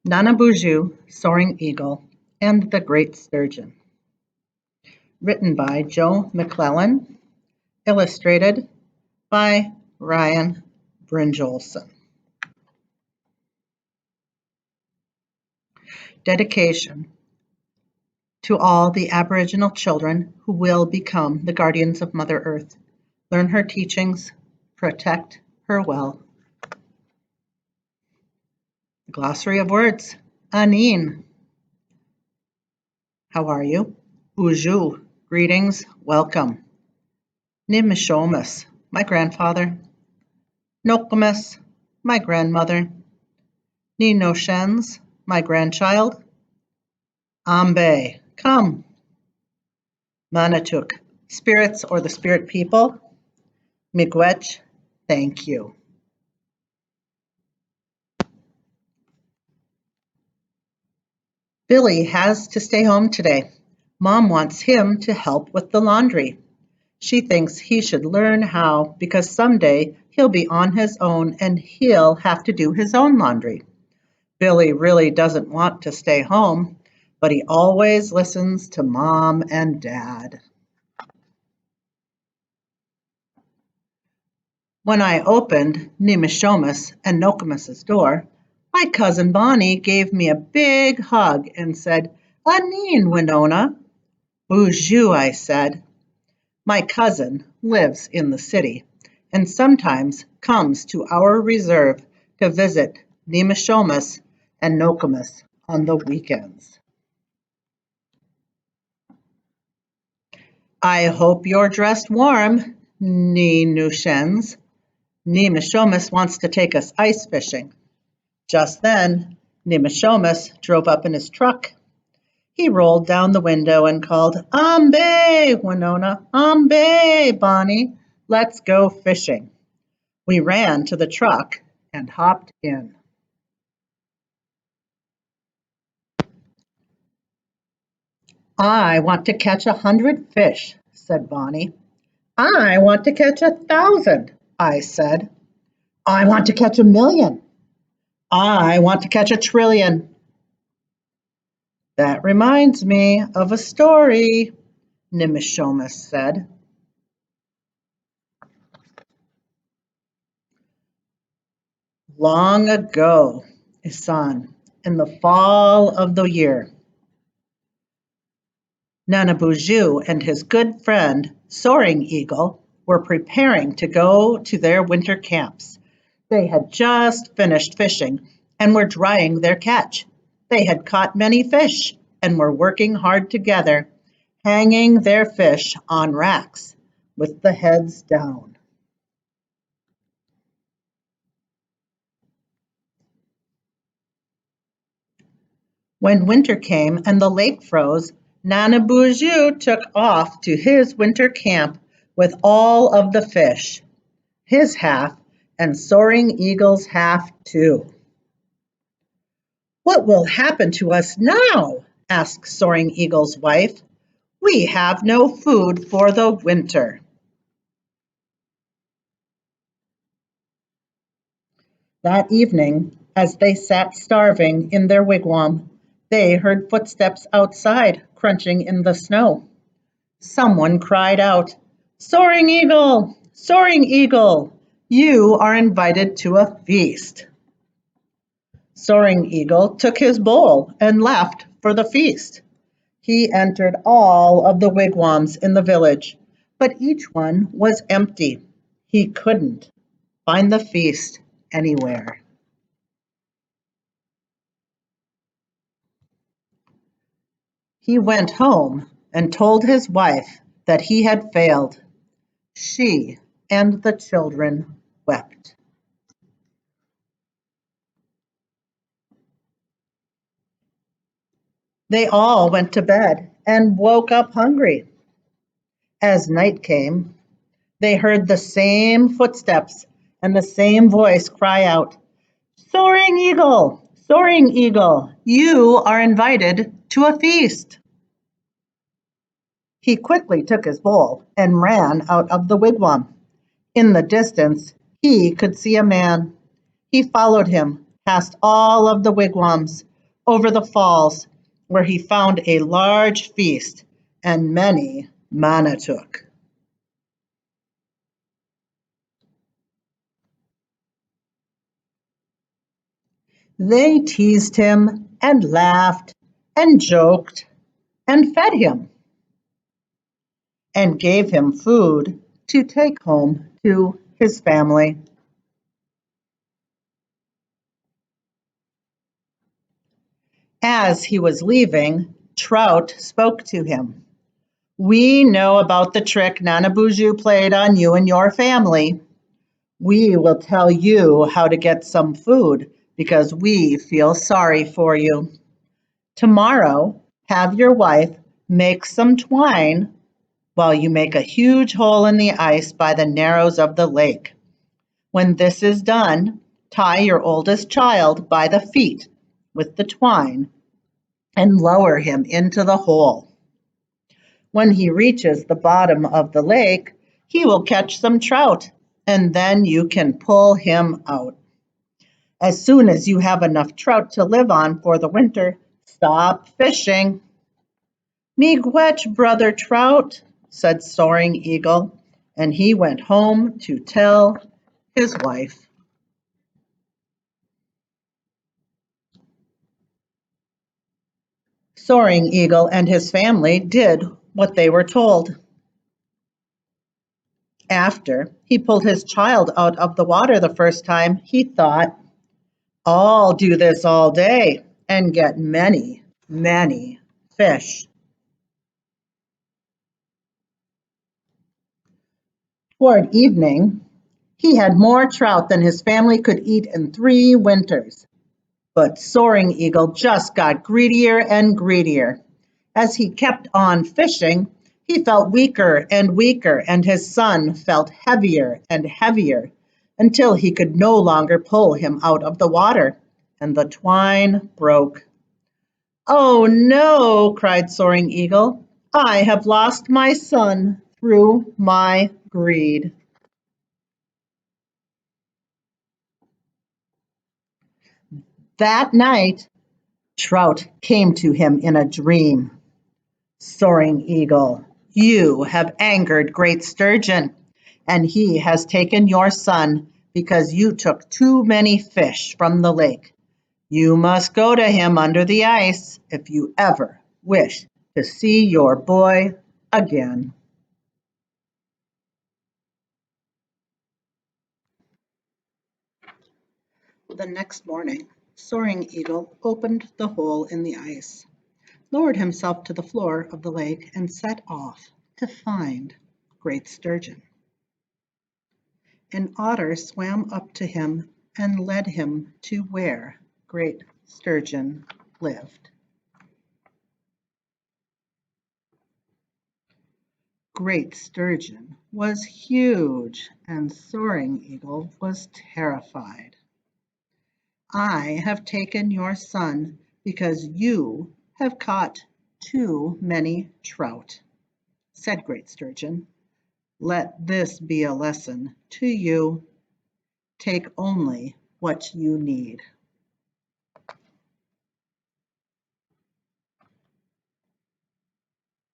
Nanabosho, Soaring Eagle, and the Great Sturgeon. Written by Joe McClellan, illustrated by Ryan Brynjolfsson. Dedication to all the Aboriginal children who will become the guardians of Mother Earth. Learn her teachings, protect her well. Glossary of words. Anin. How are you? Uju. Greetings, welcome. Nimishomus, my grandfather. Nokomis, my grandmother. Ninoshens, my grandchild. Ambe, come. Manatuk, spirits or the spirit people. Miigwech, thank you. Billy has to stay home today. Mom wants him to help with the laundry. She thinks he should learn how because someday he'll be on his own and he'll have to do his own laundry. Billy really doesn't want to stay home, but he always listens to Mom and Dad. When I opened Nimishomis and Nokomis's door, my cousin Bonnie gave me a big hug and said, "Anin, Winona." "Bonjour," I said. My cousin lives in the city and sometimes comes to our reserve to visit Nimishomis and Nokomis on the weekends. I hope you're dressed warm, Ninushens. Nimishomis wants to take us ice fishing. Just then, Nimishomis drove up in his truck. He rolled down the window and called, "Ambe, Winona, Ambe, Bonnie, let's go fishing." We ran to the truck and hopped in. "I want to catch 100 fish," said Bonnie. "I want to catch 1,000, I said. "I want to catch 1,000,000. "I want to catch 1,000,000,000,000. "That reminds me of a story," Nimishomis said. Long ago, Isan, in the fall of the year, Nanabosho and his good friend, Soaring Eagle, were preparing to go to their winter camps. They had just finished fishing and were drying their catch. They had caught many fish and were working hard together, hanging their fish on racks with the heads down. When winter came and the lake froze, Nanabosho took off to his winter camp with all of the fish, his half and Soaring Eagle's half too. "What will happen to us now?" asked Soaring Eagle's wife. "We have no food for the winter." That evening, as they sat starving in their wigwam, they heard footsteps outside crunching in the snow. Someone cried out, "Soaring Eagle! Soaring Eagle! You are invited to a feast." Soaring Eagle took his bowl and left for the feast. He entered all of the wigwams in the village, but each one was empty. He couldn't find the feast anywhere. He went home and told his wife that he had failed. She and the children wept. They all went to bed and woke up hungry. As night came, they heard the same footsteps and the same voice cry out, "Soaring Eagle! Soaring Eagle! You are invited to a feast." He quickly took his bowl and ran out of the wigwam. In the distance, he could see a man. He followed him past all of the wigwams, over the falls, where he found a large feast and many manitouk. They teased him and laughed and joked and fed him and gave him food to take home to his family. As he was leaving, Trout spoke to him. We know about the trick Nanabosho played on you and your family. We will tell you how to get some food because we feel sorry for you. Tomorrow, have your wife make some twine while you make a huge hole in the ice by the narrows of the lake. When this is done, tie your oldest child by the feet with the twine and lower him into the hole. When he reaches the bottom of the lake, he will catch some trout, and then you can pull him out. As soon as you have enough trout to live on for the winter, stop fishing. Miigwech, brother Trout, said Soaring Eagle, and he went home to tell his wife. Soaring Eagle and his family did what they were told. After he pulled his child out of the water the first time, he thought, I'll do this all day and get many, many fish. Toward evening, he had more trout than his family could eat in 3 winters. But Soaring Eagle just got greedier and greedier. As he kept on fishing, he felt weaker and weaker, and his son felt heavier and heavier until he could no longer pull him out of the water, and the twine broke. Oh no, cried Soaring Eagle. I have lost my son through my greed. That night, Trout came to him in a dream. Soaring Eagle, you have angered Great Sturgeon, and he has taken your son because you took too many fish from the lake. You must go to him under the ice if you ever wish to see your boy again. The next morning, Soaring Eagle opened the hole in the ice, lowered himself to the floor of the lake, and set off to find Great Sturgeon. An otter swam up to him and led him to where Great Sturgeon lived. Great Sturgeon was huge, and Soaring Eagle was terrified. I have taken your son because you have caught too many trout, said Great Sturgeon. Let this be a lesson to you. Take only what you need.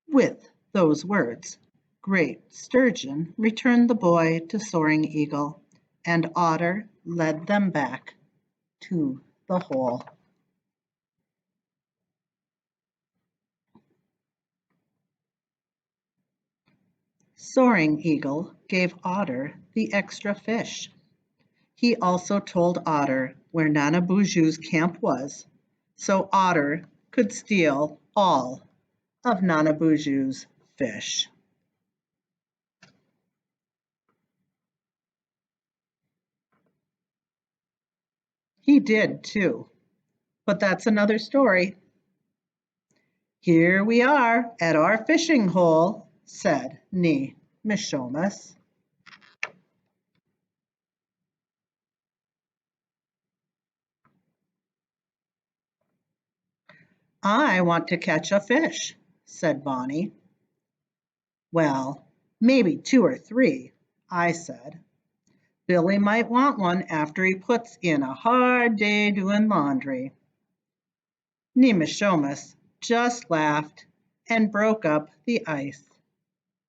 With those words, Great Sturgeon returned the boy to Soaring Eagle, and Otter led them back to the hole. Soaring Eagle gave Otter the extra fish. He also told Otter where Nanabosho's camp was, so Otter could steal all of Nanabosho's fish. He did too, but that's another story. Here we are at our fishing hole, said Ni Mishomas. I want to catch a fish, said Bonnie. Well, maybe 2 or 3, I said. Billy might want one after he puts in a hard day doing laundry. Nemeshomus just laughed and broke up the ice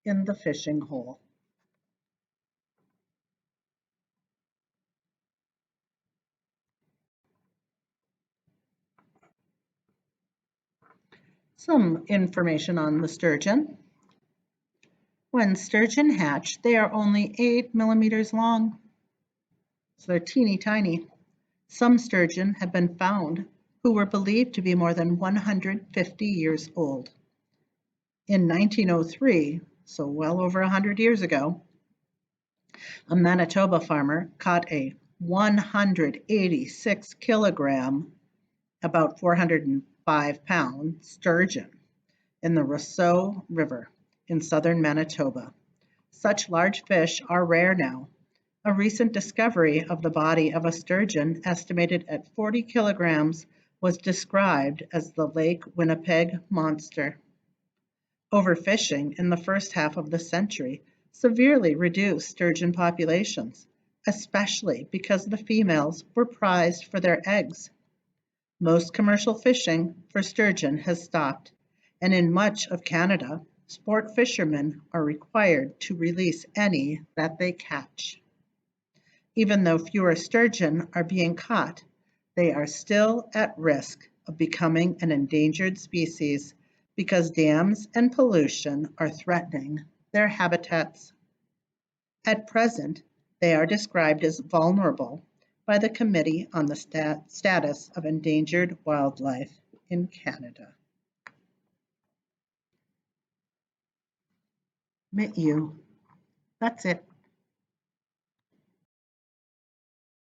in the fishing hole. Some information on the sturgeon. When sturgeon hatch, they are only 8 millimeters long, so they're teeny tiny. Some sturgeon have been found who were believed to be more than 150 years old. In 1903, so well over 100 years ago, a Manitoba farmer caught a 186 kilogram, about 405-pound sturgeon in the Roseau River in southern Manitoba. Such large fish are rare now. A recent discovery of the body of a sturgeon estimated at 40 kilograms was described as the Lake Winnipeg monster. Overfishing in the first half of the century severely reduced sturgeon populations, especially because the females were prized for their eggs. Most commercial fishing for sturgeon has stopped, and in much of Canada, sport fishermen are required to release any that they catch. Even though fewer sturgeon are being caught, they are still at risk of becoming an endangered species because dams and pollution are threatening their habitats. At present, they are described as vulnerable by the Committee on the Status of Endangered Wildlife in Canada. Mit you. That's it.